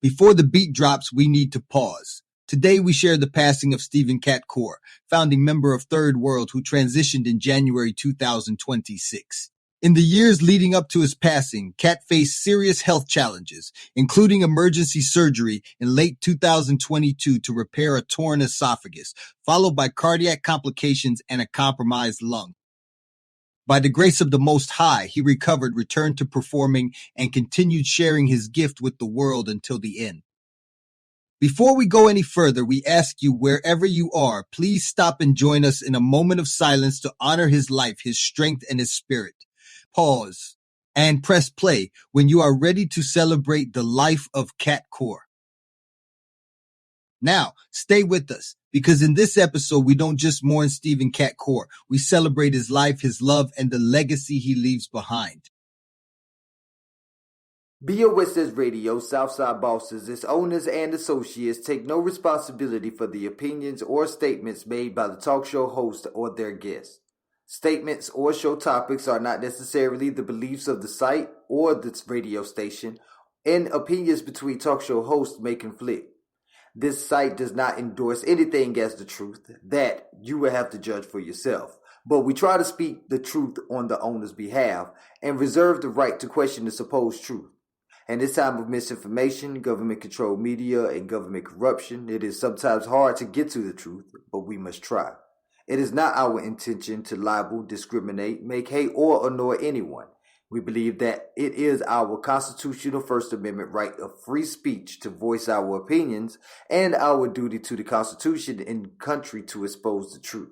Before the beat drops, we need to pause. Today we share the passing of Stephen Cat Coore, founding member of Third World who transitioned in January 2026. In the years leading up to his passing, Cat faced serious health challenges, including emergency surgery in late 2022 to repair a torn esophagus, followed by cardiac complications and a compromised lung. By the grace of the Most High, he recovered, returned to performing, and continued sharing his gift with the world until the end. Before we go any further, we ask you, wherever you are, please stop and join us in a moment of silence to honor his life, his strength, and his spirit. Pause and press play when you are ready to celebrate the life of Cat Coore. Now, stay with us, because in this episode, we don't just mourn Stephen Cat Coore. We celebrate his life, his love, and the legacy he leaves behind. BOSS Radio, Southside Bosses, its owners and associates take no responsibility for the opinions or statements made by the talk show host or their guests. Statements or show topics are not necessarily the beliefs of the site or the radio station, and opinions between talk show hosts may conflict. This site does not endorse anything as the truth. That you will have to judge for yourself. But we try to speak the truth on the owner's behalf and reserve the right to question the supposed truth. In this time of misinformation, government-controlled media, and government corruption, it is sometimes hard to get to the truth, but we must try. It is not our intention to libel, discriminate, make hate, or annoy anyone. We believe that it is our constitutional First Amendment right of free speech to voice our opinions and our duty to the Constitution and country to expose the truth.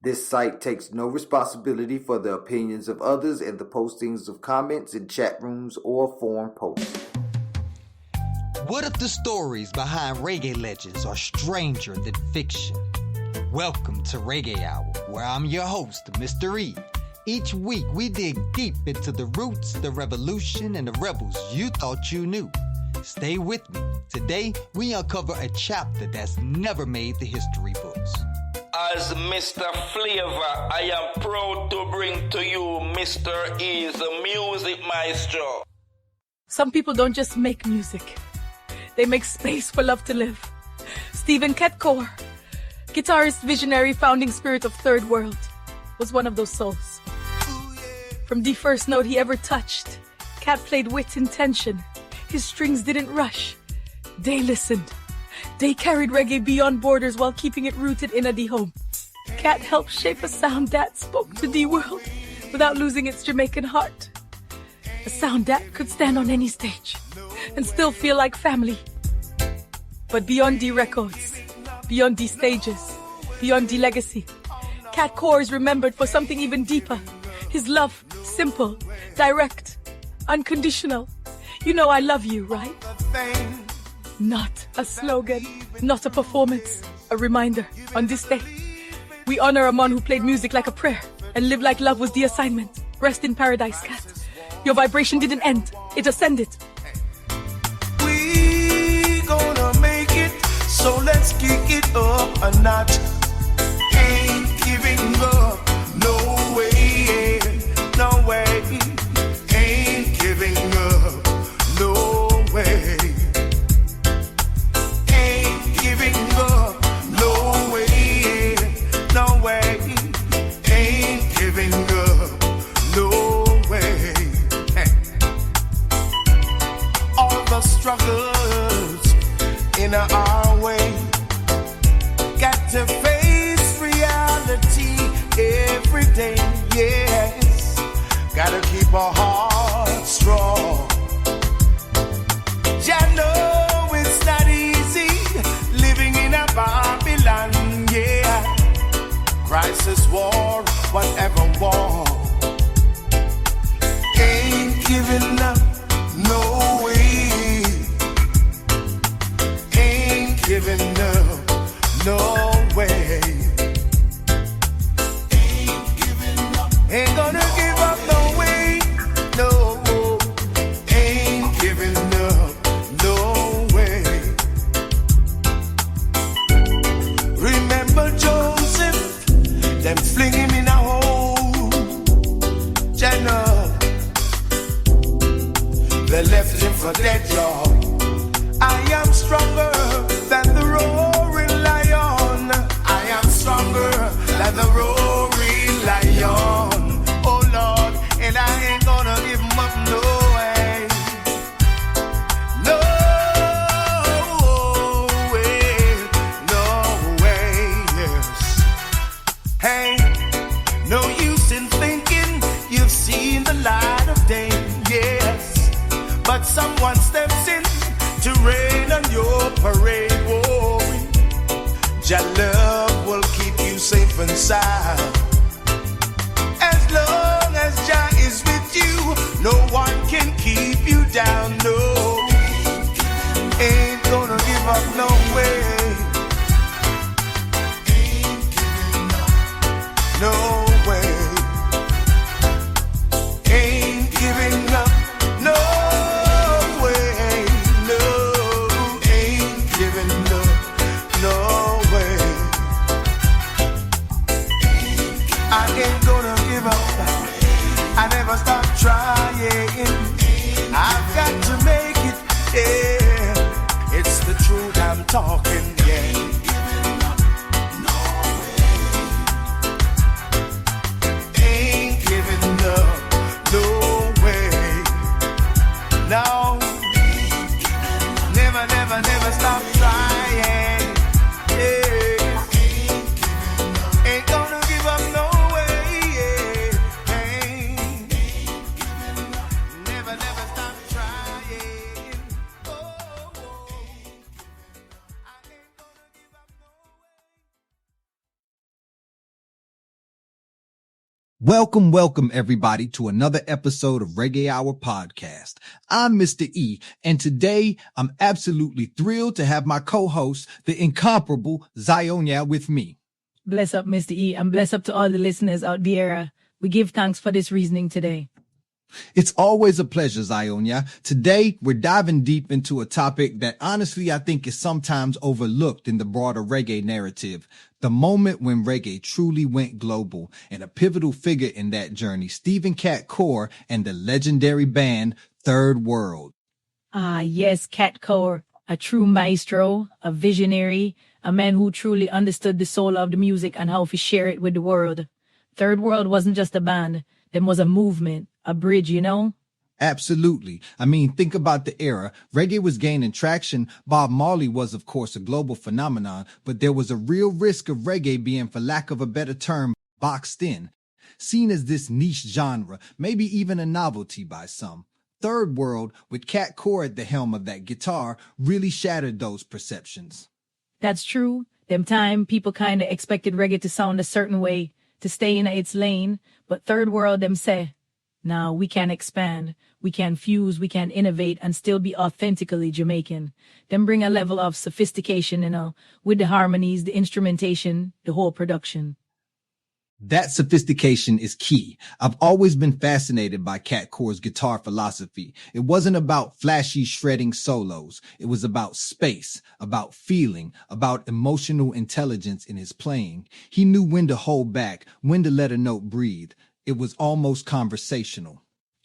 This site takes no responsibility for the opinions of others and the postings of comments in chat rooms or forum posts. What if the stories behind reggae legends are stranger than fiction? Welcome to Reggae Hour, where I'm your host, Mr. E. Each week, we dig deep into the roots, the revolution, and the rebels you thought you knew. Stay with me. Today, we uncover a chapter that's never made the history books. As Mr. Flavor, I am proud to bring to you Mr. E's Music Maestro. Some people don't just make music. They make space for love to live. Stephen Cat Coore, guitarist, visionary, founding spirit of Third World, was one of those souls. From the first note he ever touched, Cat played with intention. His strings didn't rush. They listened. They carried reggae beyond borders while keeping it rooted in the home. Cat helped shape a sound that spoke to the world without losing its Jamaican heart. A sound that could stand on any stage and still feel like family. But beyond the records, beyond the stages, beyond the legacy, Cat Coore is remembered for something even deeper. His love, simple, direct, unconditional. You know I love you, right? Not a slogan, not a performance, a reminder. On this day, we honor a man who played music like a prayer and lived like love was the assignment. Rest in paradise, Cat. Your vibration didn't end, it ascended. We gonna make it, so let's kick it up a notch. Ain't giving up, no way, no way. Ain't giving up, no way. Ain't giving up, no way, no way. Ain't giving up, no way. Hey. All the struggles in our way, got to face reality every day, yes. Gotta keep our heart strong. Ya know it's not easy living in a Babylon, yeah. Crisis, war, whatever war. Ain't giving up, no way. Ain't giving up, no way. Ain't giving up, ain't gonna give up, no way, no. Ain't giving up, no way. Remember Joseph, them fling him in a hole. steps in to rain on your parade. Whoa. Your love will keep you safe and sound. As long as Jah is with you, no one can keep you down. No, ain't gonna give up no way. No way. Ain't giving up. No way. No, ain't giving up. No way. I ain't gonna give up. I never stop trying. I've got to make it. Yeah, it's the truth I'm talking. Yeah. Ain't giving up. No way. No. Never, never, never stop trying. Yeah. Ain't gonna give up no way. Yeah. Ain't. Never, never stop trying. Oh, oh. I ain't gonna give up no way. Welcome, everybody, to another episode of Reggae Hour podcast. I'm Mr. E, and today I'm absolutely thrilled to have my co-host, the incomparable Zionya, with me. Bless up, Mr. E, and bless up to all the listeners out there. We give thanks for this reasoning today. It's always a pleasure, Zionya. Today, we're diving deep into a topic that honestly I think is sometimes overlooked in the broader reggae narrative. The moment when reggae truly went global, and a pivotal figure in that journey, Stephen Cat Coore and the legendary band Third World. Ah, yes, Cat Coore, a true maestro, a visionary, a man who truly understood the soul of the music and how to share it with the world. Third World wasn't just a band, them was a movement, a bridge, you know? Absolutely. I mean, think about the era. Reggae was gaining traction. Bob Marley was, of course, a global phenomenon, but there was a real risk of reggae being, for lack of a better term, boxed in, seen as this niche genre, maybe even a novelty by some. Third World, with Cat Coore at the helm of that guitar, really shattered those perceptions. That's true. Them time, people kind of expected reggae to sound a certain way, to stay in its lane, but Third World them say, now we can expand, we can fuse, we can innovate and still be authentically Jamaican. Them bring a level of sophistication, with the harmonies, the instrumentation, the whole production. That sophistication is key. I've always been fascinated by Cat Coore's guitar philosophy. It wasn't about flashy shredding solos. It was about space, about feeling, about emotional intelligence in his playing. He knew when to hold back, when to let a note breathe. It was almost conversational.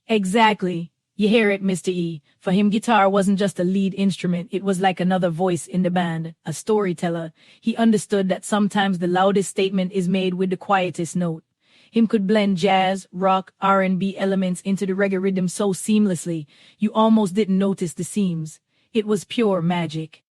Exactly. You hear it, Mr. E. For him, guitar wasn't just a lead instrument. It was like another voice in the band, a storyteller. He understood that sometimes the loudest statement is made with the quietest note. Him could blend jazz, rock, R&B elements into the reggae rhythm so seamlessly, you almost didn't notice the seams. It was pure magic.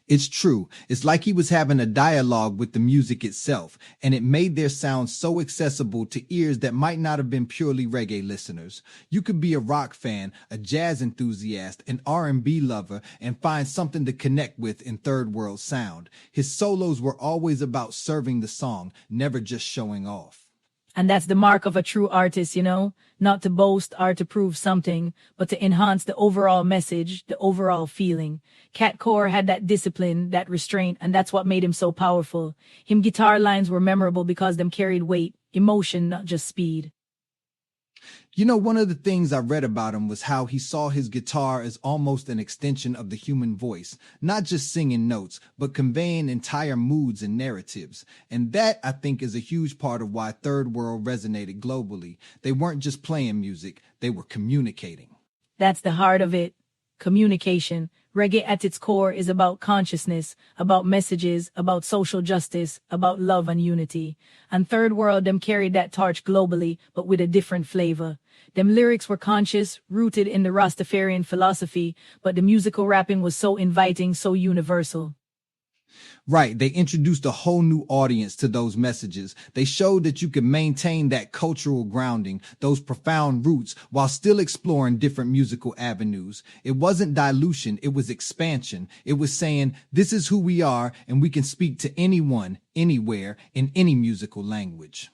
It's true. It's like he was having a dialogue with the music itself, and it made their sound so accessible to ears that might not have been purely reggae listeners. You could be a rock fan, a jazz enthusiast, an R&B lover, and find something to connect with in Third World sound. His solos were always about serving the song, never just showing off. And that's the mark of a true artist, not to boast or to prove something, but to enhance the overall message, the overall feeling. Cat Coore had that discipline, that restraint, and that's what made him so powerful. Him guitar lines were memorable because them carried weight, emotion, not just speed. One of the things I read about him was how he saw his guitar as almost an extension of the human voice, not just singing notes, but conveying entire moods and narratives. And that, I think, is a huge part of why Third World resonated globally. They weren't just playing music, they were communicating. That's the heart of it. Communication. Reggae at its core is about consciousness, about messages, about social justice, about love and unity. And Third World, them carried that torch globally, but with a different flavor. Them lyrics were conscious, rooted in the Rastafarian philosophy, but the musical rapping was so inviting, so universal. Right, they introduced a whole new audience to those messages. They showed that you could maintain that cultural grounding, those profound roots, while still exploring different musical avenues. It wasn't dilution, it was expansion. It was saying, this is who we are, and we can speak to anyone, anywhere, in any musical language.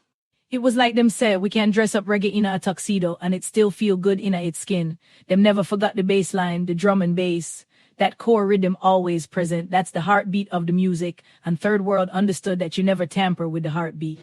It was like them said, we can dress up reggae in a tuxedo and it still feel good in its skin. Them never forgot the bass line, the drum and bass. That core rhythm always present. That's the heartbeat of the music. And Third World understood that you never tamper with the heartbeat.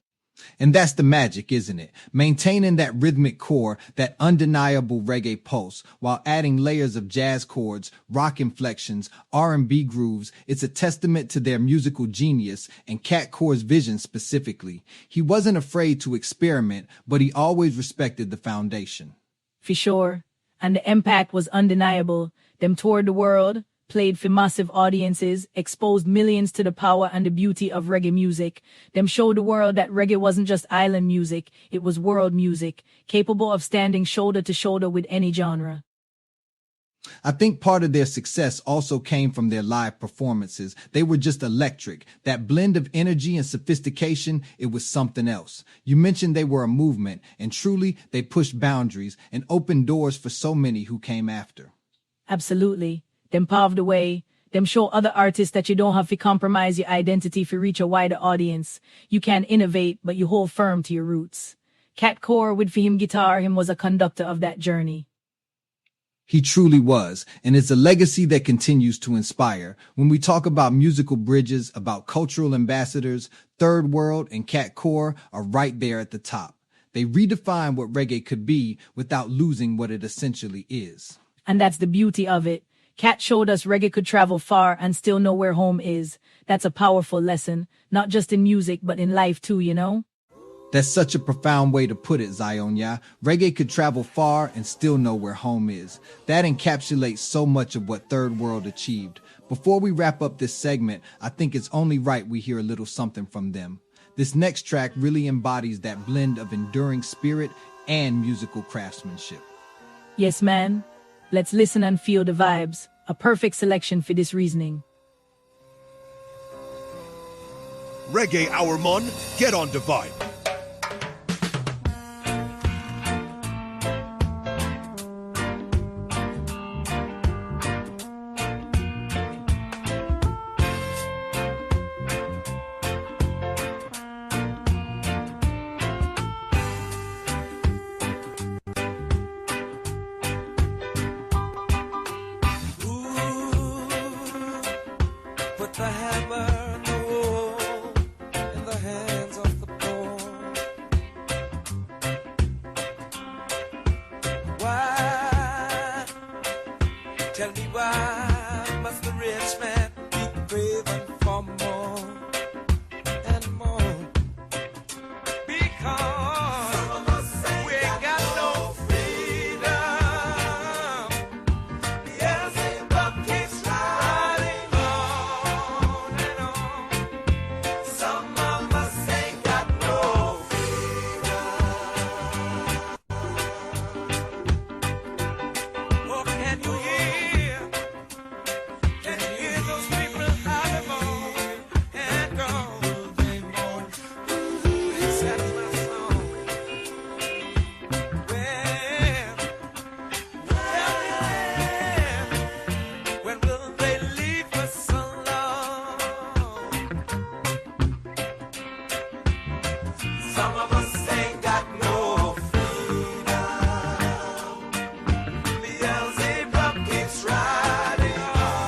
And that's the magic, isn't it? Maintaining that rhythmic core, that undeniable reggae pulse, while adding layers of jazz chords, rock inflections, R&B grooves. It's a testament to their musical genius and Cat Coore's vision specifically. He wasn't afraid to experiment, but he always respected the foundation. For sure. And the impact was undeniable. Them toured the world, played for massive audiences, exposed millions to the power and the beauty of reggae music. Them showed the world that reggae wasn't just island music, it was world music, capable of standing shoulder to shoulder with any genre. I think part of their success also came from their live performances. They were just electric. That blend of energy and sophistication, it was something else. You mentioned they were a movement, and truly they pushed boundaries and opened doors for so many who came after. Absolutely. Them paved the way. Them show other artists that you don't have to compromise your identity to reach a wider audience. You can innovate, but you hold firm to your roots. Cat Coore with for him guitar, him was a conductor of that journey. He truly was, and it's a legacy that continues to inspire. When we talk about musical bridges, about cultural ambassadors, Third World and Cat Coore are right there at the top. They redefine what reggae could be without losing what it essentially is. And that's the beauty of it. Cat showed us reggae could travel far and still know where home is. That's a powerful lesson, not just in music, but in life too, you know? That's such a profound way to put it, Zionya. Reggae could travel far and still know where home is. That encapsulates so much of what Third World achieved. Before we wrap up this segment, I think it's only right we hear a little something from them. This next track really embodies that blend of enduring spirit and musical craftsmanship. Yes, man. Let's listen and feel the vibes. A perfect selection for this reasoning. Reggae Hour, mon. Get on the vibe. The hammer, the wall, in the hands of the poor. Why? Tell me why must the rich man be craving for more and more? Because we ain't got no freedom. Yes, the buck keeps riding on and on. Some of us ain't got no freedom. Oh, can you hear? Can you hear those people how they moan and groan? They moan. That's my song. When will they leave us alone? Some of us ain't got no freedom. Beelzebub keeps riding on.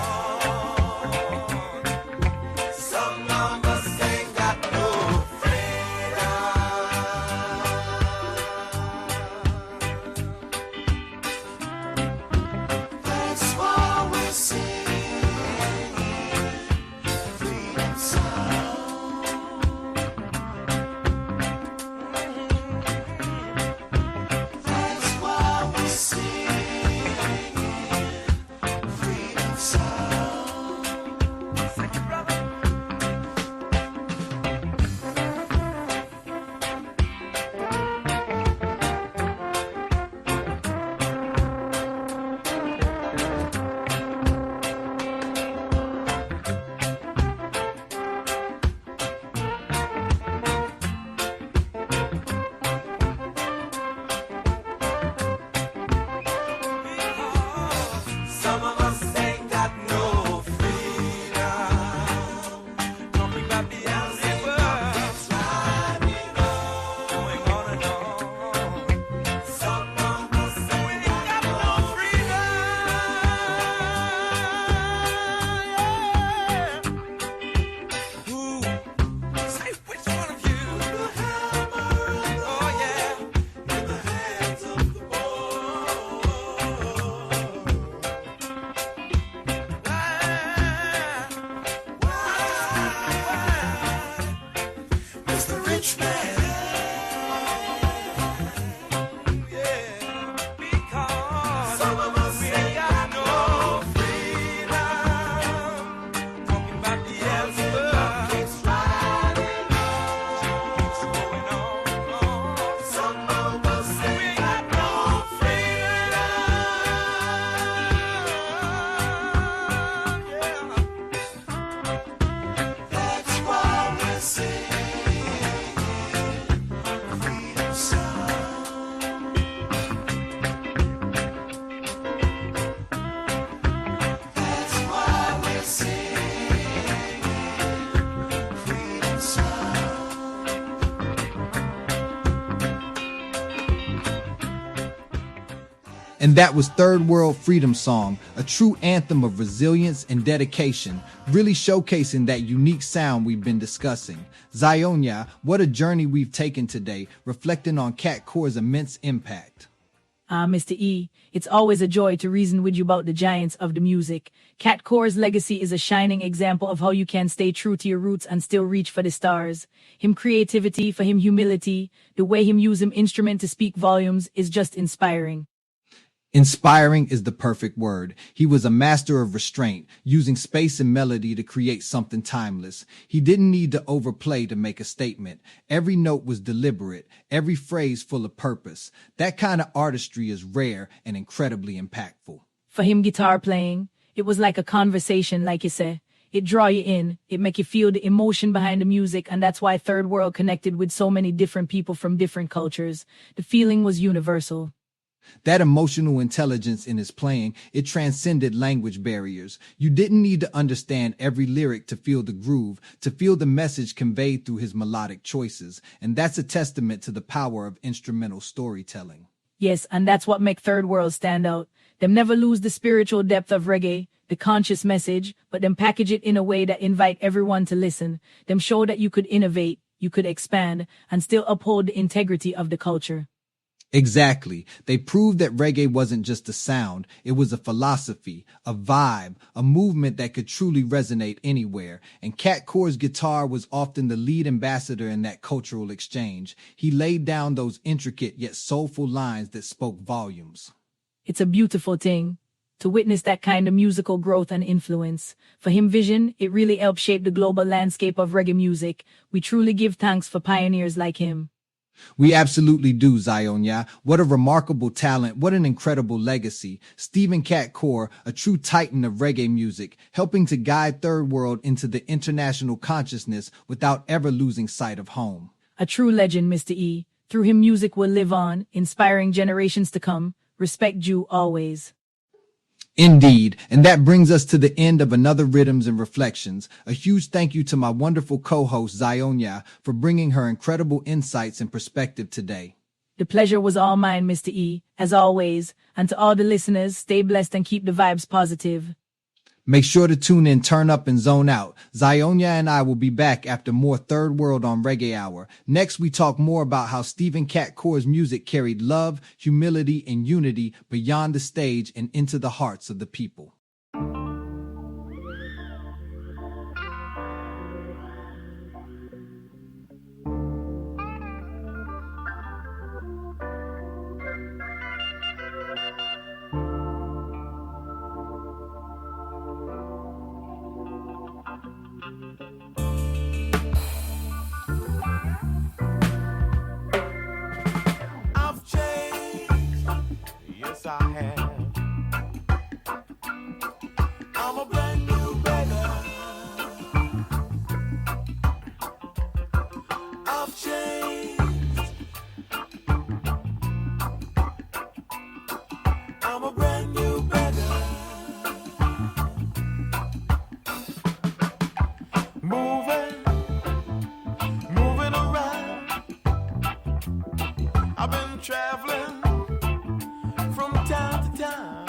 Some of us ain't got no freedom. That's why we're singing freedom song. That's why we're singing freedom song. Thank you, brother. And that was Third World Freedom Song, a true anthem of resilience and dedication, really showcasing that unique sound we've been discussing. Zionya, what a journey we've taken today, reflecting on Cat Coore's immense impact. Mr. E, it's always a joy to reason with you about the giants of the music. Cat Coore's legacy is a shining example of how you can stay true to your roots and still reach for the stars. Him creativity, for him humility, the way him use him instrument to speak volumes is just inspiring. Inspiring is the perfect word. He was a master of restraint, using space and melody to create something timeless. He didn't need to overplay to make a statement. Every note was deliberate, every phrase full of purpose. That kind of artistry is rare and incredibly impactful. For him guitar playing, it was like a conversation, like you say. It draw you in, it make you feel the emotion behind the music, and that's why Third World connected with so many different people from different cultures. The feeling was universal. That emotional intelligence in his playing, it transcended language barriers. You didn't need to understand every lyric to feel the groove, to feel the message conveyed through his melodic choices. And that's a testament to the power of instrumental storytelling. Yes, and that's what make Third World stand out. Them never lose the spiritual depth of reggae, the conscious message, but them package it in a way that invite everyone to listen. Them show that you could innovate, you could expand, and still uphold the integrity of the culture. Exactly. They proved that reggae wasn't just a sound. It was a philosophy, a vibe, a movement that could truly resonate anywhere. And Cat Coore's guitar was often the lead ambassador in that cultural exchange. He laid down those intricate yet soulful lines that spoke volumes. It's a beautiful thing to witness that kind of musical growth and influence. For him vision, it really helped shape the global landscape of reggae music. We truly give thanks for pioneers like him. We absolutely do, Zionya. What a remarkable talent. What an incredible legacy. Stephen Cat Coore, a true titan of reggae music, helping to guide Third World into the international consciousness without ever losing sight of home. A true legend, Mr. E. Through him, music will live on, inspiring generations to come. Respect due always. Indeed, and that brings us to the end of another Rhythms and Reflections. A huge thank you to my wonderful co-host Zionya for bringing her incredible insights and perspective today. The pleasure was all mine, Mr. E, as always. And to all the listeners, stay blessed and keep the vibes positive. Make sure to tune in, turn up, and zone out. Zionya and I will be back after more Third World on Reggae Hour. Next, we talk more about how Stephen Cat Coore's music carried love, humility, and unity beyond the stage and into the hearts of the people. I have. I'm a brand new beggar. I've changed. I'm a brand new beggar. Moving around. I've been traveling from town to town,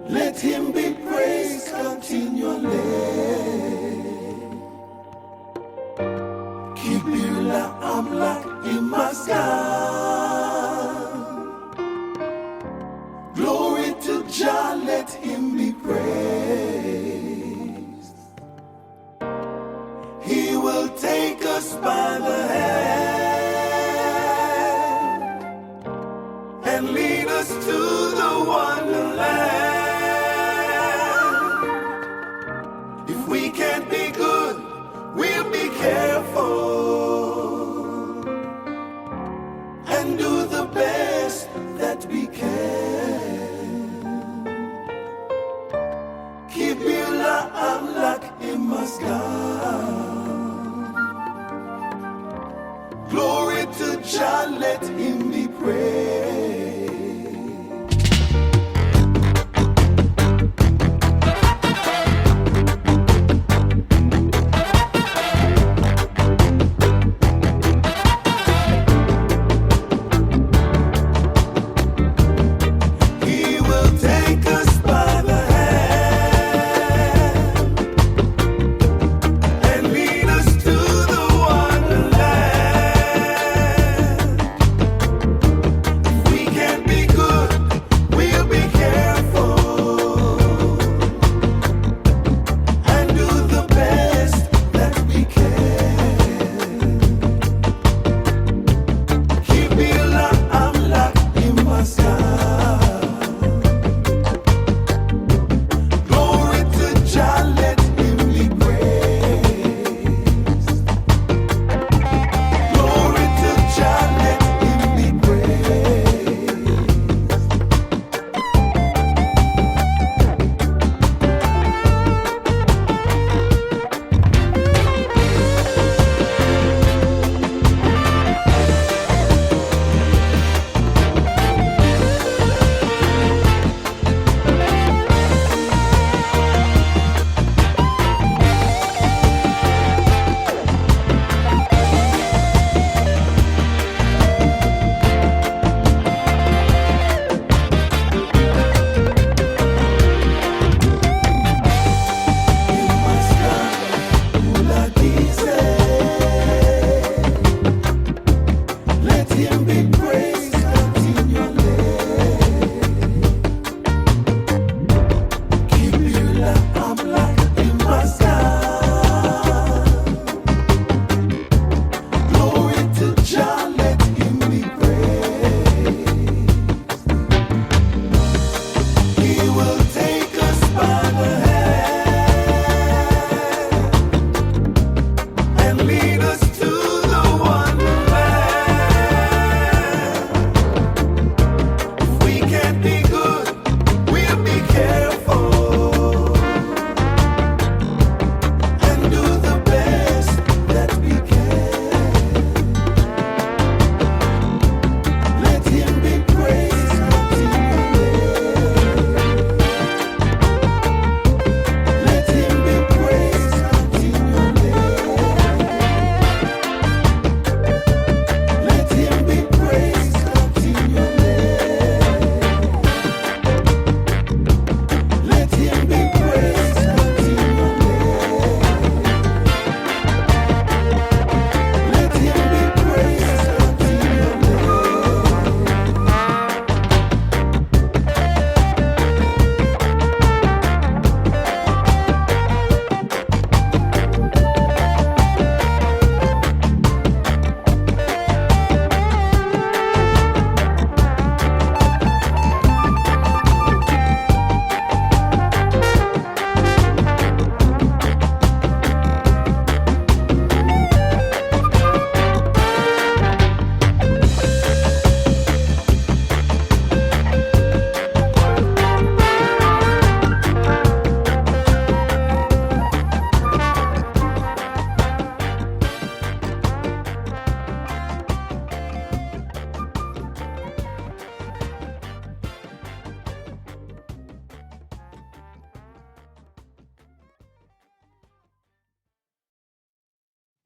Let him be praised continually. Kibula amlak imaskan. Glory to Jah, let him be praised. He will take us by the hand and lead us to the wonderland. If we can't be good, we'll be careful and do the best that we can. Kibila amlak imasgan. Glory to Jah, let him be praised. We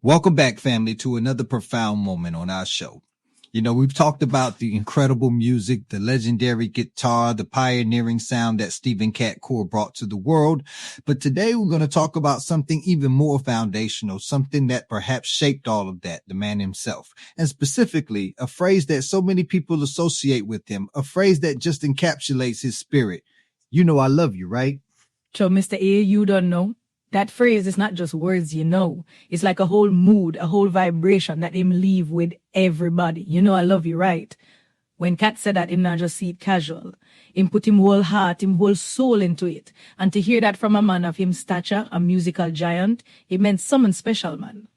Welcome back, family, to another profound moment on our show. You know, we've talked about the incredible music, the legendary guitar, the pioneering sound that Stephen Cat Coore brought to the world. But today we're going to talk about something even more foundational, something that perhaps shaped all of that, the man himself. And specifically, a phrase that so many people associate with him, a phrase that just encapsulates his spirit. You know I love you, right? So, Mr. A, you don't know. That phrase is not just words, you know. It's like a whole mood, a whole vibration that him leave with everybody. You know I love you, right? When Cat said that, him not just see it casual. Him put him whole heart, him whole soul into it. And to hear that from a man of him stature, a musical giant, it meant something special, man.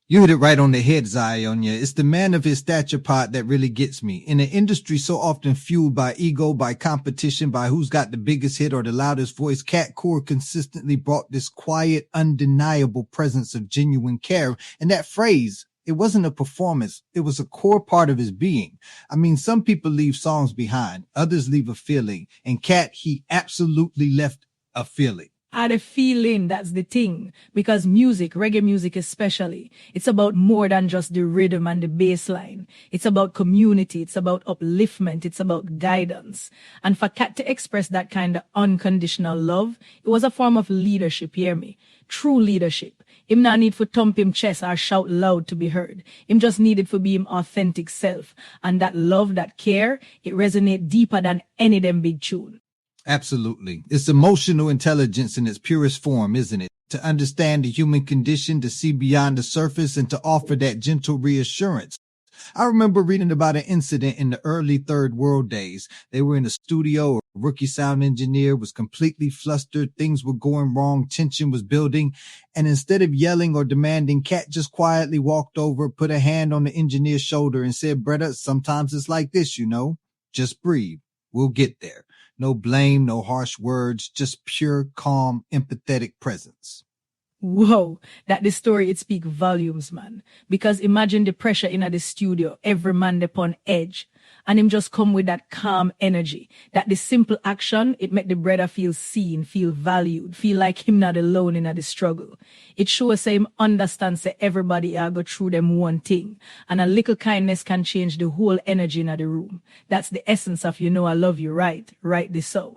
You hit it right on the head, Zionya. It's the man of his stature part that really gets me. In an industry so often fueled by ego, by competition, by who's got the biggest hit or the loudest voice, Cat Coore consistently brought this quiet, undeniable presence of genuine care. And that phrase, it wasn't a performance. It was a core part of his being. I mean, some people leave songs behind. Others leave a feeling. And Cat, he absolutely left a feeling. I had a feeling, that's the thing, because music, reggae music especially, it's about more than just the rhythm and the bass line. It's about community, it's about upliftment, it's about guidance. And for Cat to express that kind of unconditional love, it was a form of leadership, hear me? True leadership. Him not need for thump him chest or shout loud to be heard. Him just needed for be him authentic self. And that love, that care, it resonate deeper than any them big tune. Absolutely. It's emotional intelligence in its purest form, isn't it? To understand the human condition, to see beyond the surface, and to offer that gentle reassurance. I remember reading about an incident in the early third world days. They were in a studio. A rookie sound engineer was completely flustered. Things were going wrong. Tension was building. And instead of yelling or demanding, Cat just quietly walked over, put a hand on the engineer's shoulder and said, "Brother, sometimes it's like this, you know. Just breathe. We'll get there." No blame, no harsh words, just pure, calm, empathetic presence. Whoa, that the story, it speak volumes, man. Because imagine the pressure in the studio, every man upon edge. And him just come with that calm energy. That the simple action, it make the brother feel seen, feel valued, feel like him not alone in the struggle. It shows him understands that everybody go through them one thing. And a little kindness can change the whole energy in the room. That's the essence of you know I love you, right? Rightly so.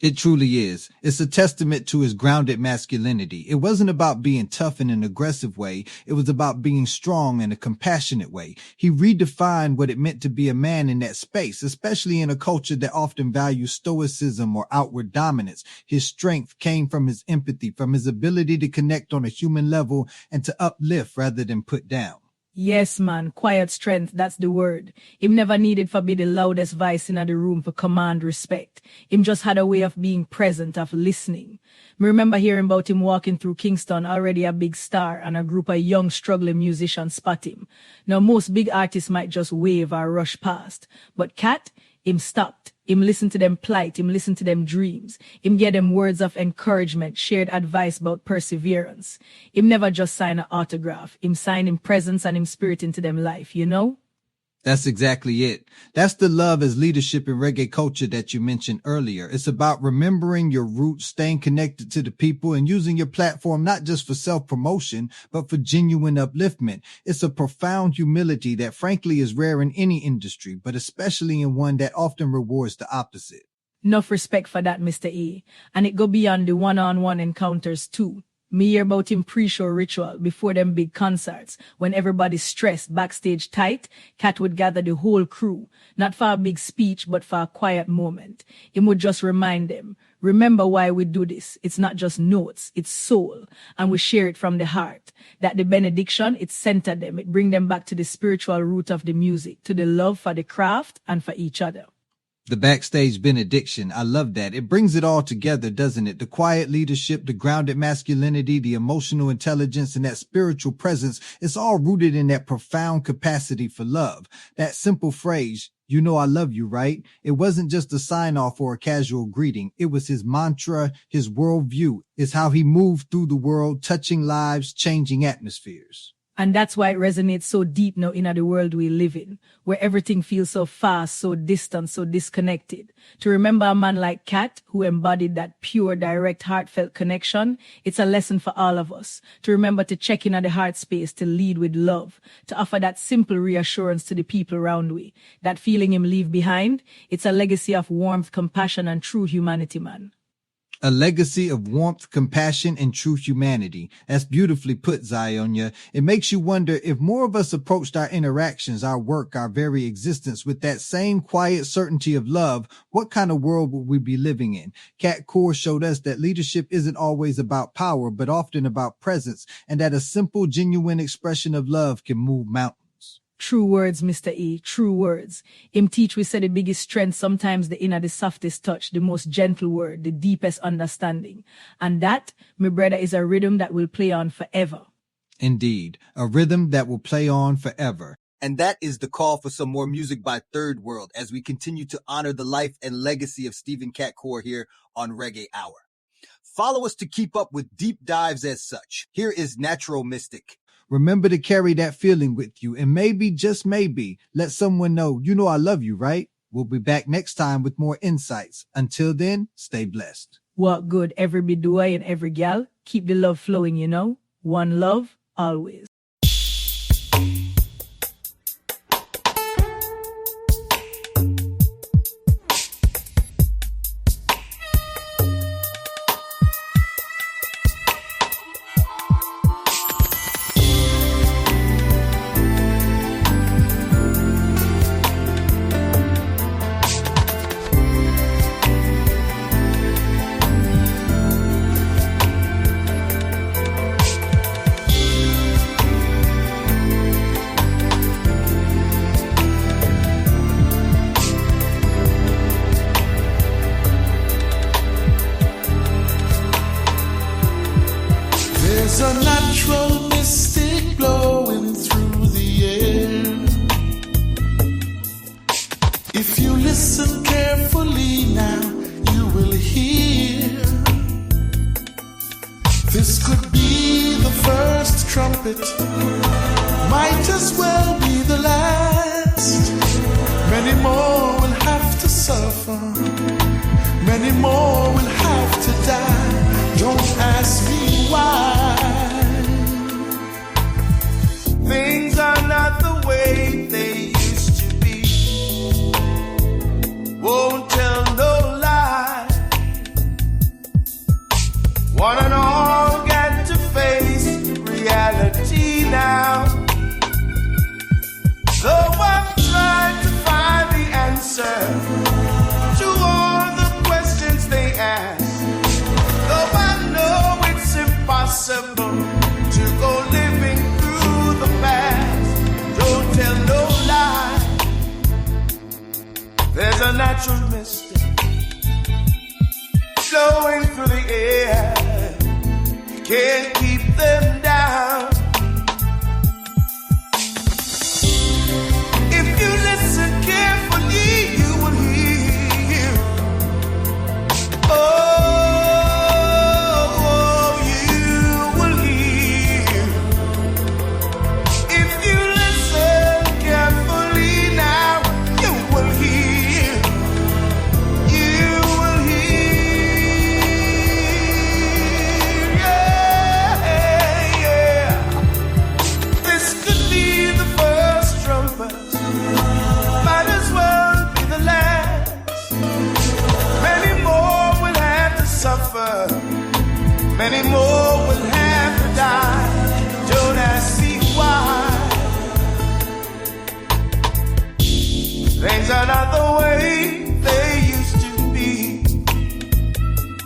It truly is. It's a testament to his grounded masculinity. It wasn't about being tough in an aggressive way. It was about being strong in a compassionate way. He redefined what it meant to be a man in that space, especially in a culture that often values stoicism or outward dominance. His strength came from his empathy, from his ability to connect on a human level and to uplift rather than put down. Yes, man, quiet strength, that's the word. Him never needed for be the loudest voice in the room for command respect. Him just had a way of being present, of listening. Me remember hearing about him walking through Kingston, already a big star, and a group of young struggling musicians spot him. Now, most big artists might just wave or rush past. But Cat, him stopped. Him listen to them plight. Him listen to them dreams. Him get them words of encouragement, shared advice about perseverance. Him never just sign an autograph. Him sign him presence and him spirit into them life, you know? That's exactly it. That's the love as leadership in reggae culture that you mentioned earlier. It's about remembering your roots, staying connected to the people, and using your platform not just for self-promotion, but for genuine upliftment. It's a profound humility that frankly is rare in any industry, but especially in one that often rewards the opposite. Enough respect for that, Mr. A. And it go beyond the one-on-one encounters too. Me hear about him pre-show ritual before them big concerts. When everybody's stressed, backstage tight, Cat would gather the whole crew, not for a big speech, but for a quiet moment. Him would just remind them, remember why we do this. It's not just notes, it's soul, and we share it from the heart. That the benediction, it centered them, it bring them back to the spiritual root of the music, to the love for the craft and for each other. The backstage benediction. I love that. It brings it all together, doesn't it? The quiet leadership, the grounded masculinity, the emotional intelligence, and that spiritual presence. It's all rooted in that profound capacity for love. That simple phrase, you know I love you, right? It wasn't just a sign off or a casual greeting. It was his mantra, his worldview. It's how he moved through the world, touching lives, changing atmospheres. And that's why it resonates so deep now in the world we live in, where everything feels so fast, so distant, so disconnected. To remember a man like Cat, who embodied that pure, direct, heartfelt connection, it's a lesson for all of us. To remember to check in at the heart space, to lead with love, to offer that simple reassurance to the people around we. That feeling him leave behind, it's a legacy of warmth, compassion, and true humanity, man. A legacy of warmth, compassion, and true humanity. That's beautifully put, Zionya. It makes you wonder if more of us approached our interactions, our work, our very existence with that same quiet certainty of love, what kind of world would we be living in? Cat Coore showed us that leadership isn't always about power, but often about presence, and that a simple, genuine expression of love can move mountains. True words, Mr. E, true words. Him teach we say the biggest strength, sometimes the inner, the softest touch, the most gentle word, the deepest understanding. And that, my brother, is a rhythm that will play on forever. Indeed, a rhythm that will play on forever. And that is the call for some more music by Third World as we continue to honor the life and legacy of Stephen Cat Coore here on Reggae Hour. Follow us to keep up with deep dives as such. Here is Natural Mystic. Remember to carry that feeling with you and maybe, just maybe, let someone know, you know I love you, right? We'll be back next time with more insights. Until then, stay blessed. What good, every bidua and every gal. Keep the love flowing, you know. One love, always. There's a natural mystic blowing through the air. If you listen carefully now, you will hear. This could be the first trumpet, might as well be the last. Many more will have to suffer, many more will have to die. Don't ask me why. Things are not the way they used to be. Won't tell no lie. One and all got to face reality now. So I'm trying to find the answer to all the questions they ask. Though I know it's impossible to go living through the past. Don't tell no lie. There's a natural mystic flowing through the air. You can't keep them down. If you listen carefully, you will hear. You will hear. If you listen carefully now, you will hear. You will hear. Yeah. This could be the first trumpet, might as well be the last. Many more will have to suffer, many more will have to die. Don't ask me why. Things are not the way they used to be.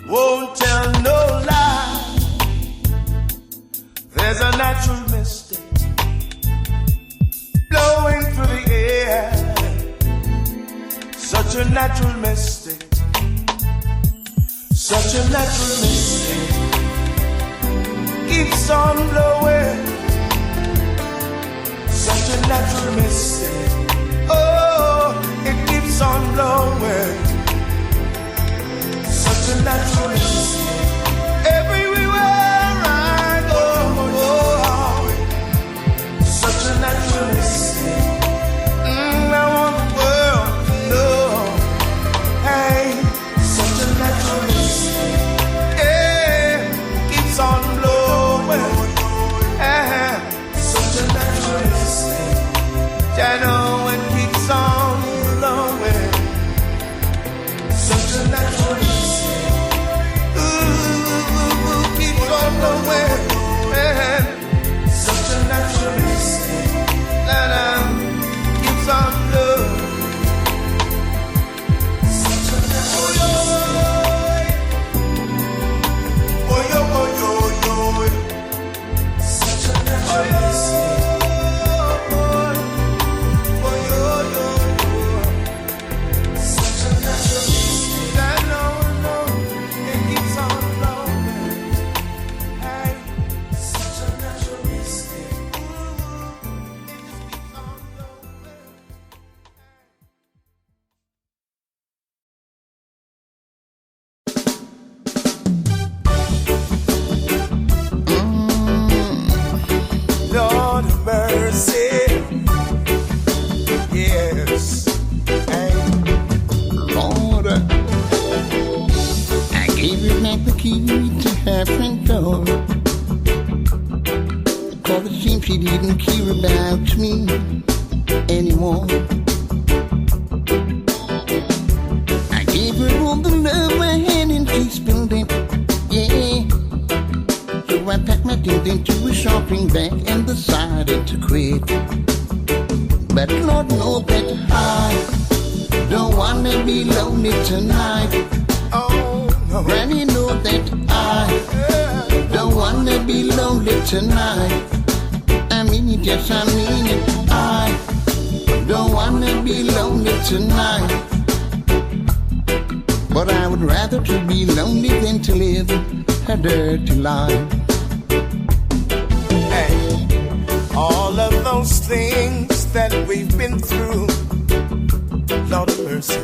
Won't tell no lie. There's a natural mystic blowing through the air. Such a natural mystic. Such a natural mystic keeps on blowing. Such a natural mystic. Oh, it keeps on blowing. Such a natural mystic. Everywhere I go, he didn't care about me anymore. I gave her all the love I had and she spilled it, yeah. So I packed my things into a shopping bag and decided to quit. But Lord knows that I don't wanna be lonely tonight. Oh, no. Granny knows that I don't wanna be lonely tonight. I mean it, yes I mean it. I don't wanna be lonely tonight. But I would rather to be lonely than to live a dirty life. Hey, all of those things that we've been through, Lord of mercy,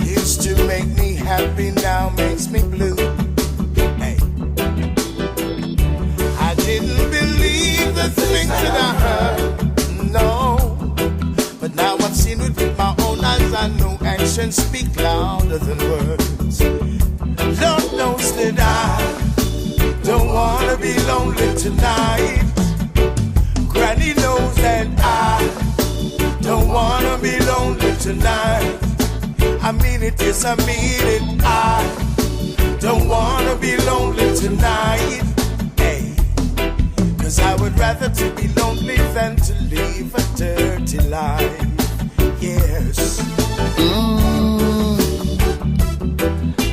used to make me happy, now makes me blue. Hey, I didn't believe the things that I heard, no, but now I've seen it with my own eyes. I know actions speak louder than words. Lord knows that I don't wanna be lonely tonight. Granny knows that I don't wanna be lonely tonight. I mean it, yes I mean it. I don't wanna be lonely tonight. Hey, 'cause I would rather to be lonely than to live a dirty life. Yes.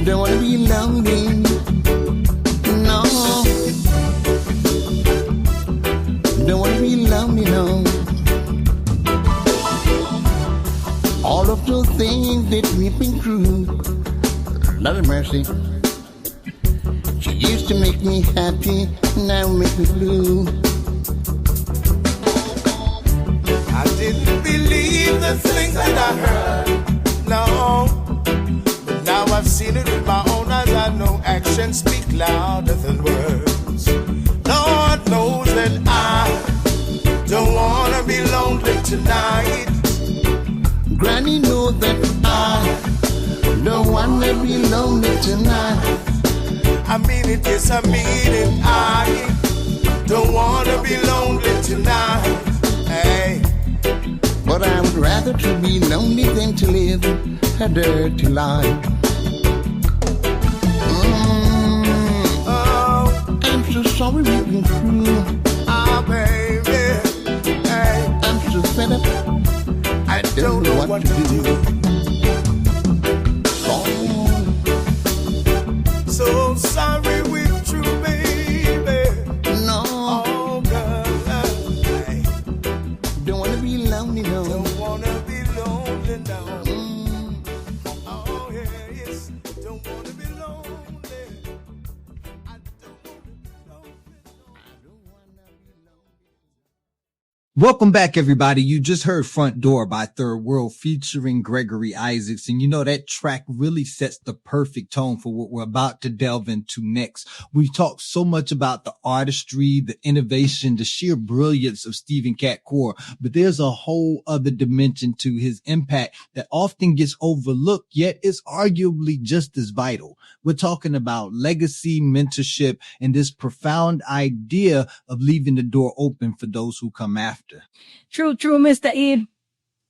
Don't wanna be lonely, no. Don't wanna be lonely, no. All of those things that we've been through, Lord of mercy, she used to make me happy, now make me blue. I didn't believe the things that I heard, no. But now I've seen it with my own eyes. I know actions speak louder than words. Lord knows that I don't wanna be lonely tonight. Granny knows that I don't wanna be lonely tonight. I mean it, yes I mean it. I don't wanna be lonely tonight. Hey, but I would rather to be lonely than to live a dirty life. oh, I'm so sorry we've been through. ah, baby. Hey, I'm so fed up, I don't know what to do. Oh, So sorry we're true, baby. no, Oh, girl, hey, don't wanna be lonely, no. don't wanna be lonely now. Oh, yeah, yes, don't wanna be lonely. I don't wanna be lonely. Welcome back, everybody. You just heard Front Door by Third World featuring Gregory Isaacs. And you know, that track really sets the perfect tone for what we're about to delve into next. We talked so much about the artistry, the innovation, the sheer brilliance of Stephen Cat Coore, but there's a whole other dimension to his impact that often gets overlooked, yet is arguably just as vital. We're talking about legacy, mentorship, and this profound idea of leaving the door open for those who come after. True, Mr. Eid.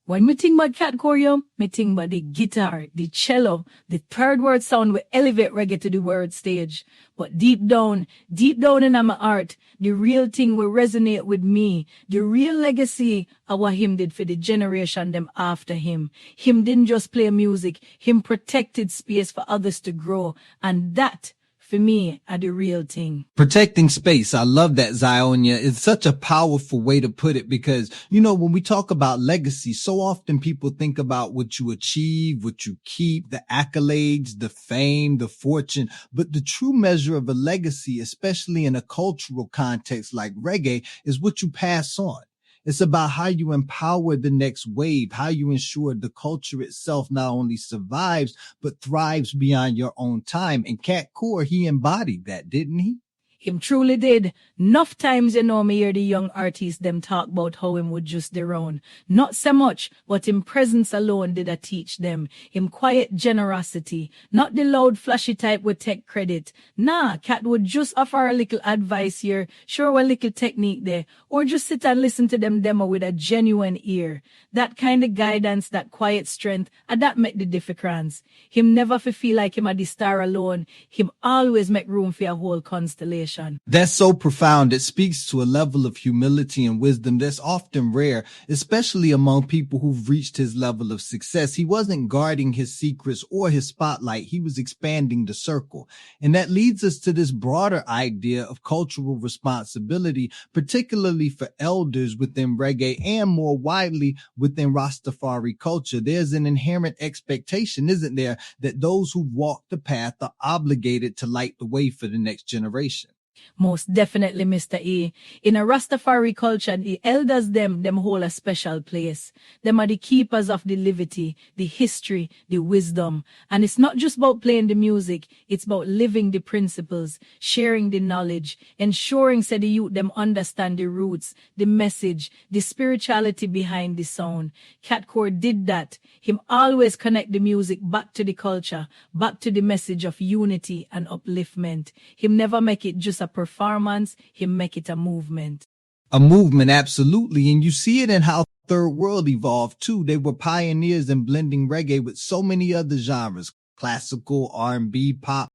When me think about Cat Coore, yo, me think about the guitar, the cello, the third word sound will elevate reggae to the world stage. But deep down in my heart, the real thing will resonate with me. The real legacy of what him did for the generation them after him. Him didn't just play music, him protected space for others to grow. And that, for me, are the real thing. Protecting space. I love that, Zionya. It's such a powerful way to put it because, you know, when we talk about legacy, so often people think about what you achieve, what you keep, the accolades, the fame, the fortune. But the true measure of a legacy, especially in a cultural context like reggae, is what you pass on. It's about how you empower the next wave, how you ensure the culture itself not only survives, but thrives beyond your own time. And Cat Coore, he embodied that, didn't he? Him truly did. Enough times, me hear the young artists them talk about how him would just their own. Not so much, but him presence alone did I teach them. Him quiet generosity, not the loud flashy type with take credit. Nah, Cat would just offer a little advice here, show a little technique there, or just sit and listen to them demo with a genuine ear. That kind of guidance, that quiet strength, and that make the difference. Him never feel like him a the star alone. Him always make room for a whole constellation. That's so profound. It speaks to a level of humility and wisdom that's often rare, especially among people who've reached his level of success. He wasn't guarding his secrets or his spotlight. He was expanding the circle. And that leads us to this broader idea of cultural responsibility, particularly for elders within reggae and more widely within Rastafari culture. There's an inherent expectation, isn't there, that those who walk the path are obligated to light the way for the next generation. Most definitely, Mr. E. In a Rastafari culture, the elders them hold a special place. Them are the keepers of the livity, the history, the wisdom. And it's not just about playing the music, it's about living the principles, sharing the knowledge, ensuring that the youth them understand the roots, the message, the spirituality behind the sound. Cat Coore did that. Him always connect the music back to the culture, back to the message of unity and upliftment. Him never make it just a performance, him make it a movement. A movement, absolutely. And you see it in how Third World evolved too. They were pioneers in blending reggae with so many other genres, classical, R&B, pop,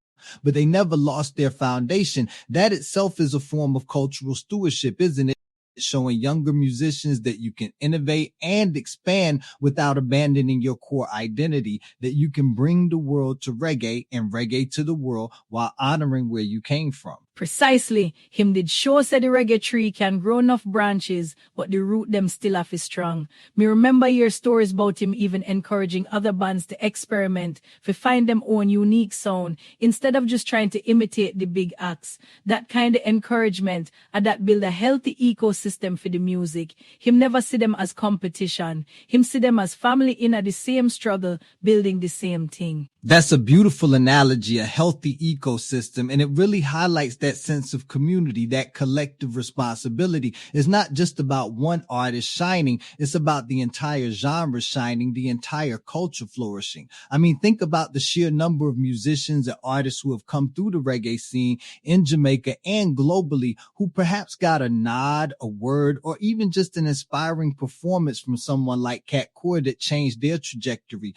but they never lost their foundation. That itself is a form of cultural stewardship, isn't it? Showing younger musicians that you can innovate and expand without abandoning your core identity, that you can bring the world to reggae and reggae to the world while honoring where you came from. Precisely. Him did show said the reggae tree can grow enough branches, but the root them still have is strong. Me remember your stories about him even encouraging other bands to experiment, to find them own unique sound, instead of just trying to imitate the big acts. That kind of encouragement and that build a healthy ecosystem for the music. Him never see them as competition. Him see them as family in the same struggle, building the same thing. That's a beautiful analogy, a healthy ecosystem, and it really highlights that sense of community, that collective responsibility. It's not just about one artist shining, it's about the entire genre shining, the entire culture flourishing. I mean, think about the sheer number of musicians and artists who have come through the reggae scene in Jamaica and globally who perhaps got a nod, a word, or even just an inspiring performance from someone like Cat Coore that changed their trajectory.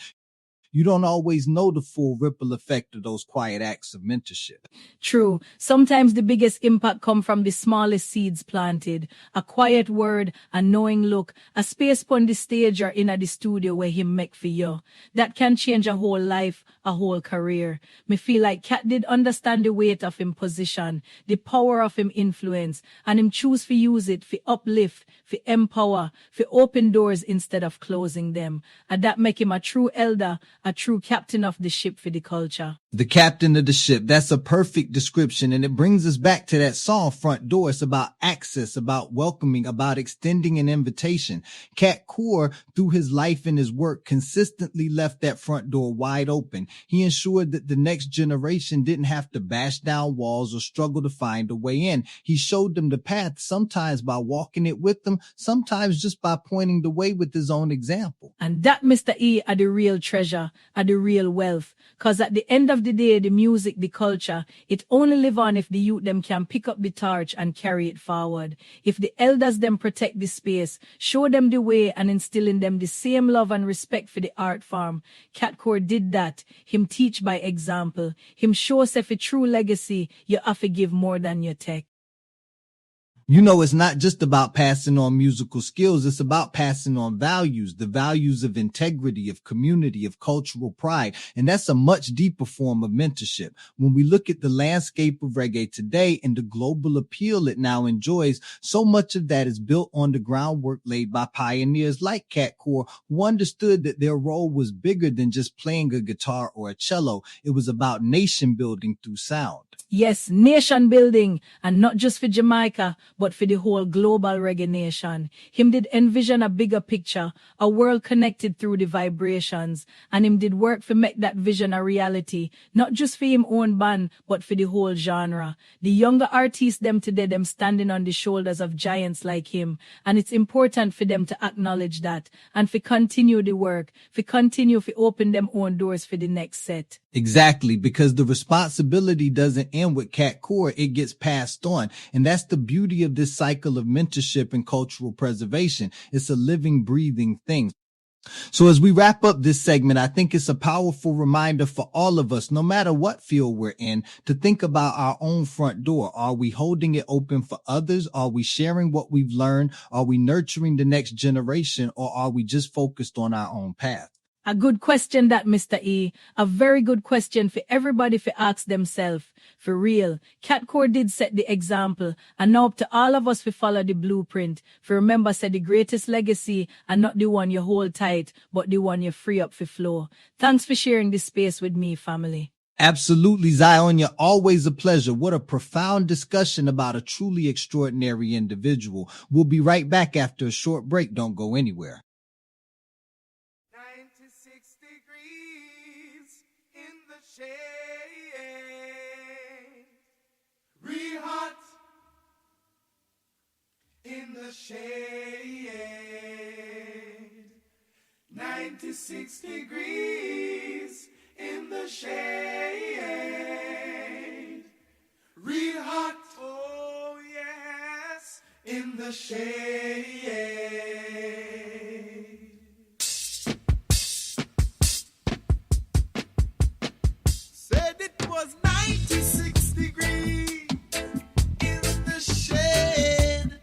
You don't always know the full ripple effect of those quiet acts of mentorship. True. Sometimes the biggest impact come from the smallest seeds planted. A quiet word, a knowing look, a space on the stage or in the studio where him make for you. That can change a whole life, a whole career. Me feel like Cat did understand the weight of him position, the power of him influence, and him choose to use it for uplift, for empower, for open doors instead of closing them. And that make him a true elder, a true captain of the ship for the culture. The captain of the ship. That's a perfect description. And it brings us back to that song, Front Door. It's about access, about welcoming, about extending an invitation. Cat Coore, through his life and his work, consistently left that front door wide open. He ensured that the next generation didn't have to bash down walls or struggle to find a way in. He showed them the path, sometimes by walking it with them, sometimes just by pointing the way with his own example. And that, Mr. E, are the real treasure, are the real wealth. Because at the end of the day, the music, the culture, it only live on if the youth them can pick up the torch and carry it forward. If the elders them protect the space, show them the way and instill in them the same love and respect for the art form. Cat Coore did that. Him teach by example. Him show us if a true legacy, you have to give more than you take. You know, it's not just about passing on musical skills. It's about passing on values, the values of integrity, of community, of cultural pride. And that's a much deeper form of mentorship. When we look at the landscape of reggae today and the global appeal it now enjoys, so much of that is built on the groundwork laid by pioneers like Cat Coore, who understood that their role was bigger than just playing a guitar or a cello. It was about nation building through sound. Yes, nation building, and not just for Jamaica, but for the whole global reggae nation. Him did envision a bigger picture, a world connected through the vibrations, and him did work for make that vision a reality, not just for him own band, but for the whole genre. The younger artists them today, them standing on the shoulders of giants like him, and it's important for them to acknowledge that, and for continue the work, for continue for open them own doors for the next set. Exactly, because the responsibility doesn't end with Cat Coore, it gets passed on. And that's the beauty of this cycle of mentorship and cultural preservation. It's a living, breathing thing. So as we wrap up this segment, I think it's a powerful reminder for all of us, no matter what field we're in, to think about our own front door. Are we holding it open for others? Are we sharing what we've learned? Are we nurturing the next generation? Or are we just focused on our own path? A good question that, Mr. E. A very good question for everybody to ask themselves. For real, Cat Coore did set the example, and now up to all of us to follow the blueprint. For remember, say the greatest legacy, and not the one you hold tight, but the one you free up for flow. Thanks for sharing this space with me, family. Absolutely, Zionya. Always a pleasure. What a profound discussion about a truly extraordinary individual. We'll be right back after a short break. Don't go anywhere. 96 degrees in the shade, real hot in the shade. 96 degrees in the shade, real hot, oh yes, in the shade. Said it was 96 degrees in the shade.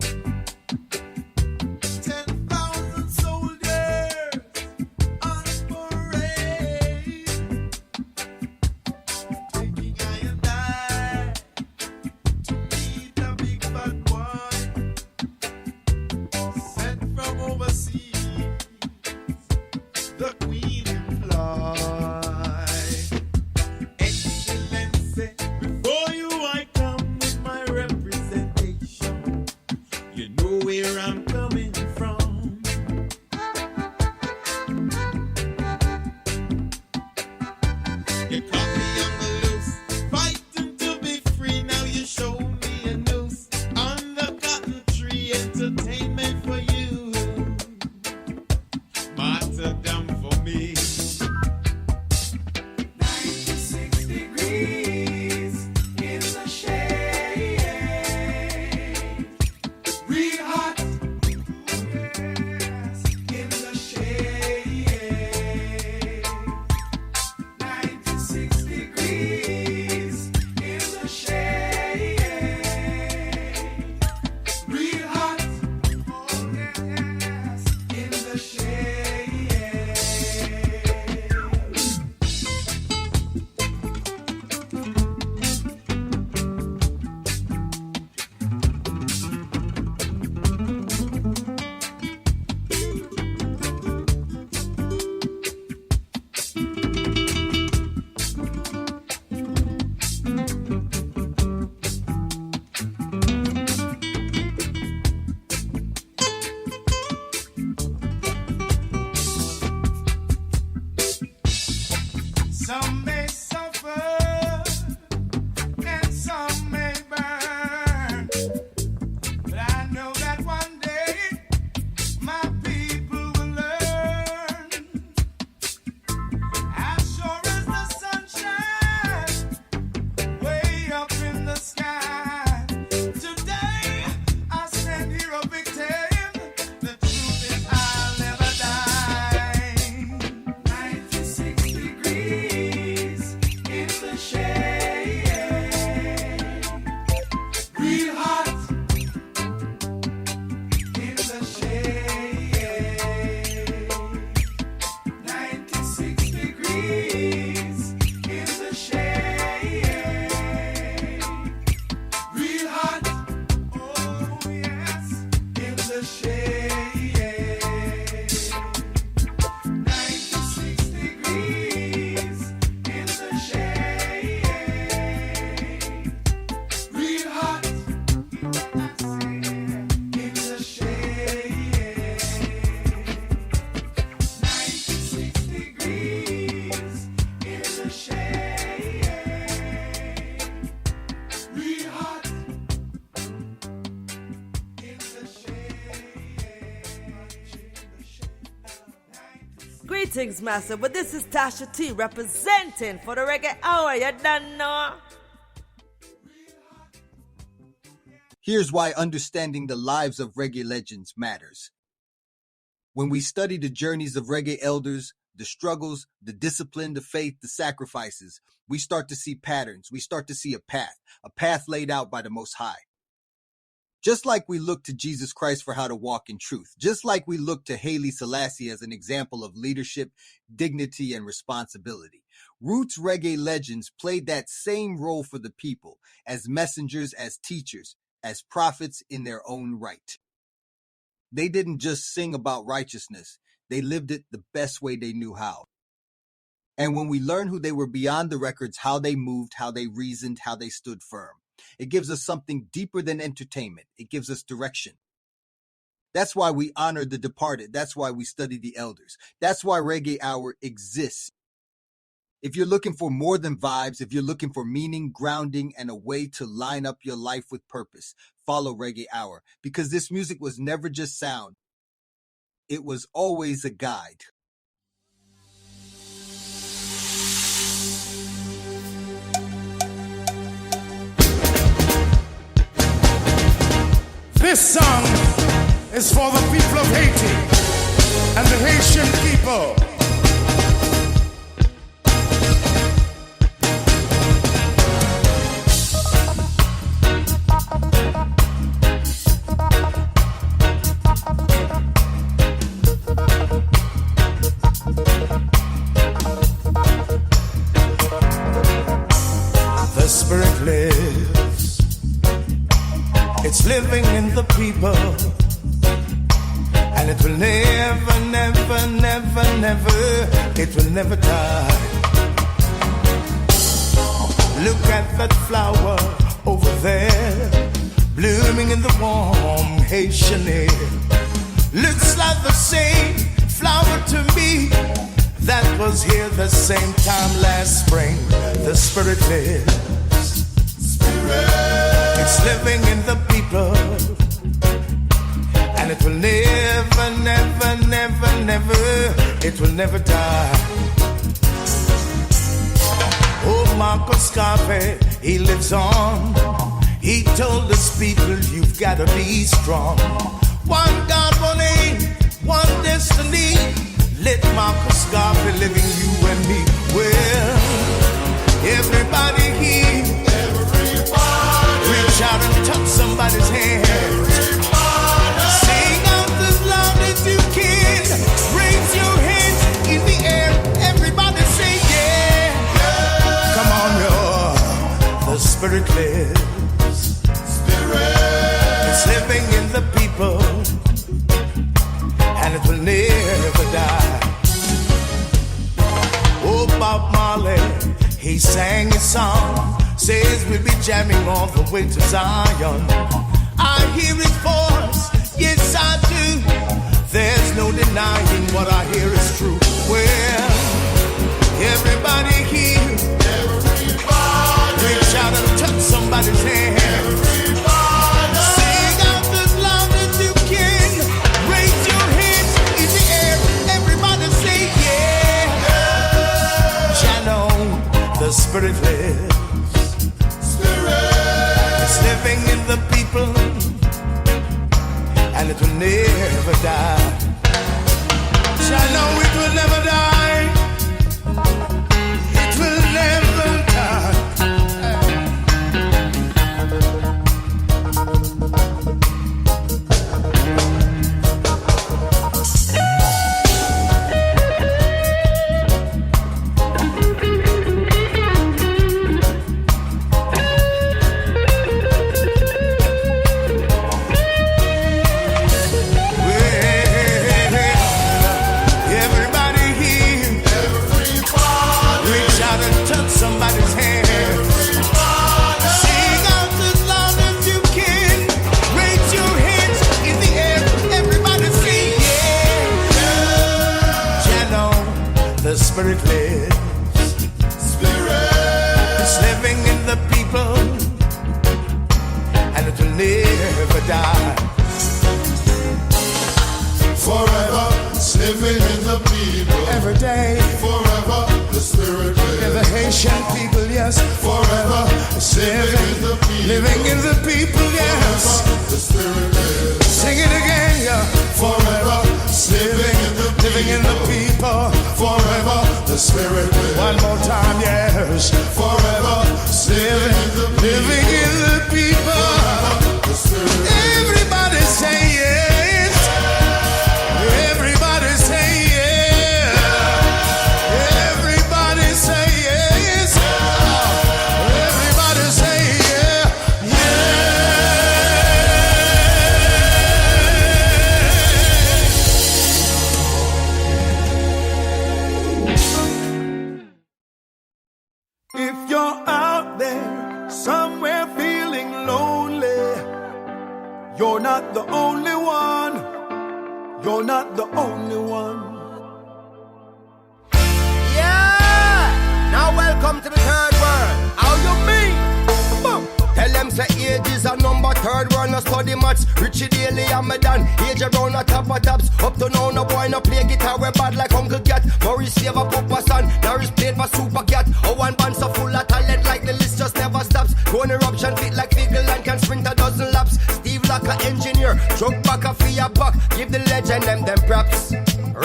10,000 soldiers on parade, taking I and I to meet a big bad boy sent from overseas, the Queen employ. Excellency, before you I come with my representation. You know where I'm coming from. You caught me on the loose, fighting to be free. Now you show me a noose on the cotton tree. Entertainment for you, martyrdom for me. 96 degrees in the shade, real hot, yes, in the shade. 96 degrees in the shade, real hot, oh yes, in the shade. Some may suffer and some may burn, but I know that one day my people will learn. As sure as the sunshine way up in the sky, today I stand here a victim. The truth is I'll never die. 96 degrees Greetings, Master, but this is Tasha T representing for the Reggae Hour, you done know? Here's why understanding the lives of reggae legends matters. When we study the journeys of reggae elders, the struggles, the discipline, the faith, the sacrifices, we start to see patterns. We start to see a path laid out by the Most High. Just like we look to Jesus Christ for how to walk in truth, just like we look to Haile Selassie as an example of leadership, dignity, and responsibility, Roots reggae legends played that same role for the people, as messengers, as teachers, as prophets in their own right. They didn't just sing about righteousness, they lived it the best way they knew how. And when we learn who they were beyond the records, how they moved, how they reasoned, how they stood firm, it gives us something deeper than entertainment. It gives us direction. That's why we honor the departed. That's why we study the elders. That's why Reggae Hour exists. If you're looking for more than vibes, if you're looking for meaning, grounding, and a way to line up your life with purpose, follow Reggae Hour, because this music was never just sound. It was always a guide. This song is for the people of Haiti and the Haitian people. The Spirit lives. It's living in the people, and it will never, never, never, never, it will never die. Look at that flower over there, blooming in the warm Haitian air. Looks like the same flower to me that was here the same time last spring. The Spirit lives. It's living in the people, and it will never, never, never, never, it will never die. Oh, Marcus Garvey, he lives on. He told us people, you've got to be strong. One God, one aim, one destiny. Let Marcus Garvey live in you and me. Well, everybody here, reach out and touch somebody's hand. Sing out as loud as you can. Raise your hands in the air. Everybody say yeah. Come on, y'all. The Spirit lives. It's living in the people, and it will never die. Oh, Bob Marley, he sang his song. Says we'll be jamming all the way to Zion. I hear his voice, yes I do. There's no denying what I hear is true. Well, everybody here, reach out and touch somebody's hand. Sing out as loud as you can. Raise your hands in the air. Everybody say yeah. I know the Spirit lives. Living in the people, and it will never die. I know it will never die. It will never die. Somebody's hand. Sing out as loud as you can. Raise your hands in the air. Everybody say yeah. You know the Spirit lives. It's living in the people, and it will never die. forever, living in the people. Every day, forever, the spirit lives. In the Haitian people, yes, forever, living in the people. Living in the people, yes, forever, the spirit lives. Sing it again, yeah. Forever, living in the people. Forever, the spirit lives. One more time, yes. Forever, living in the people. Forever, the spirit lives. Everybody say yes. Everybody say yes. Everybody say yes. Everybody say yeah. If you're out there somewhere feeling lonely, you're not the only one. You're not the only one. Yeah! Now welcome to the third world. How you mean? Boom. Tell them say age is a number. Third world no study much. Richie Daly and me done. Age around the top of tops. Up to now no boy no play guitar. We bad like Uncle Cat. Maurice Favor Papa Son. Norris played for Super Cat. Oh, one band so full of talent like the list just never stops. One eruption fit like Figgle and can sprint a dozen laps. Steve Locker engineer. Truck back a fear buck. Give the legend them props.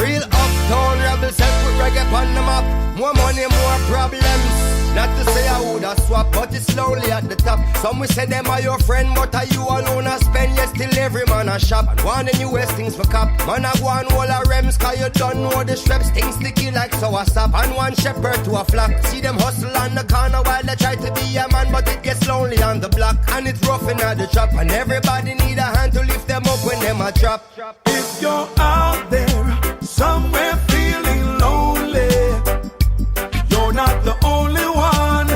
Real uptown rebels help put reggae on the map. More money, more problems. Not to say I woulda swap, but it's slowly at the top. Some will say them are your friend, but are you alone a spend? Yes, still every man a shop. And one the newest things for cop. Man a go on all a rems, cause you don't know the straps. Things sticky like sour sap. And one shepherd to a flock. See them hustle on the corner while they try to be a man, but it gets lonely on the block. And it's rough in the trap. And everybody need a hand to lift them up when them a drop. If you're out there somewhere feeling lonely, you're not the only one.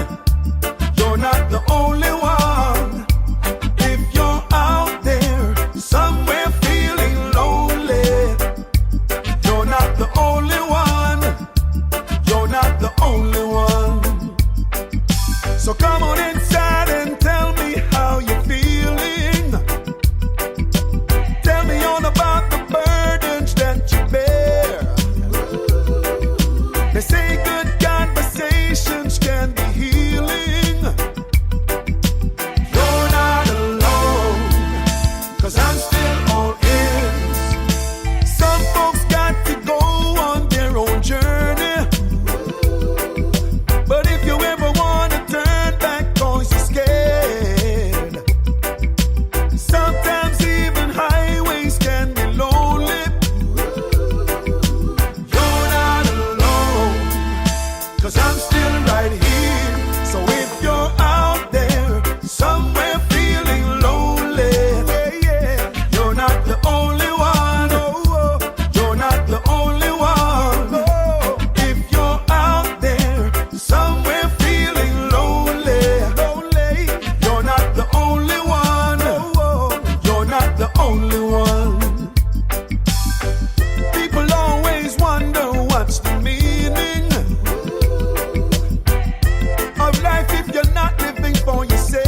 You're not the only one. If you're out there somewhere feeling lonely, you're not the only one. You're not the only one. So come on inside and tell me how you're feeling. Tell me all about the burdens that you bear. They say good conversations can be healing. You're not alone, 'cause I'm still all ears. Some folks got to go on their own journey. But if you ever want to turn back 'cause you're scared, sometimes even highways can be lonely. You're not alone, 'cause I'm still right here. So if you're out there somewhere feeling lonely, you're not the only one. You're not the only one. If you're out there somewhere feeling lonely, you're not the only one. You're not the only one. People always wonder what's the meaning of life if you're not living for yourself.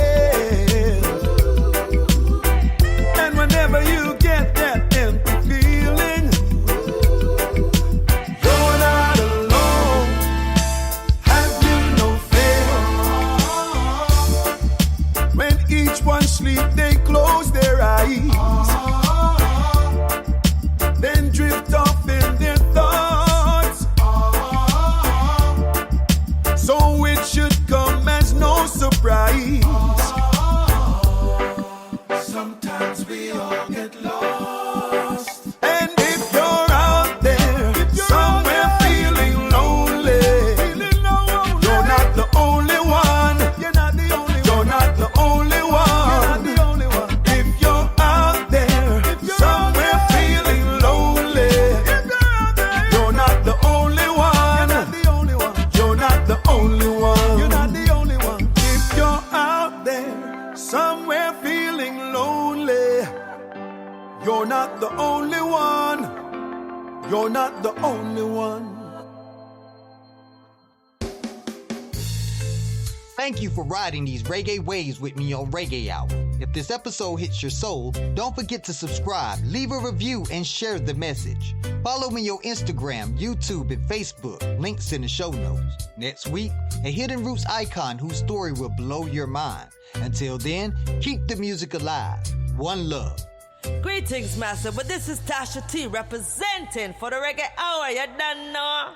And whenever you get that empty feeling, you're not alone. Have you no fear? When each one sleep, they close their eyes, then drift off in their thoughts. So it should come as no surprise. Sometimes we all get lost. And if you're out there somewhere feeling lonely, you're not the only one. You're not the only one. You're not the only one. If you're out there somewhere feeling lonely, you're not the only one. You're not the only one. You're not the only one. If you're out there somewhere feeling lonely, you're not the only one. You're not the only one. Thank you for riding these reggae waves with me on Reggae Hour. If this episode hits your soul, don't forget to subscribe, leave a review, and share the message. Follow me on Instagram, YouTube, and Facebook. Links in the show notes. Next week, a Hidden Roots icon whose story will blow your mind. Until then, keep the music alive. One love. Greetings, Master, but this is Tasha T representing for the Reggae Hour. You done know?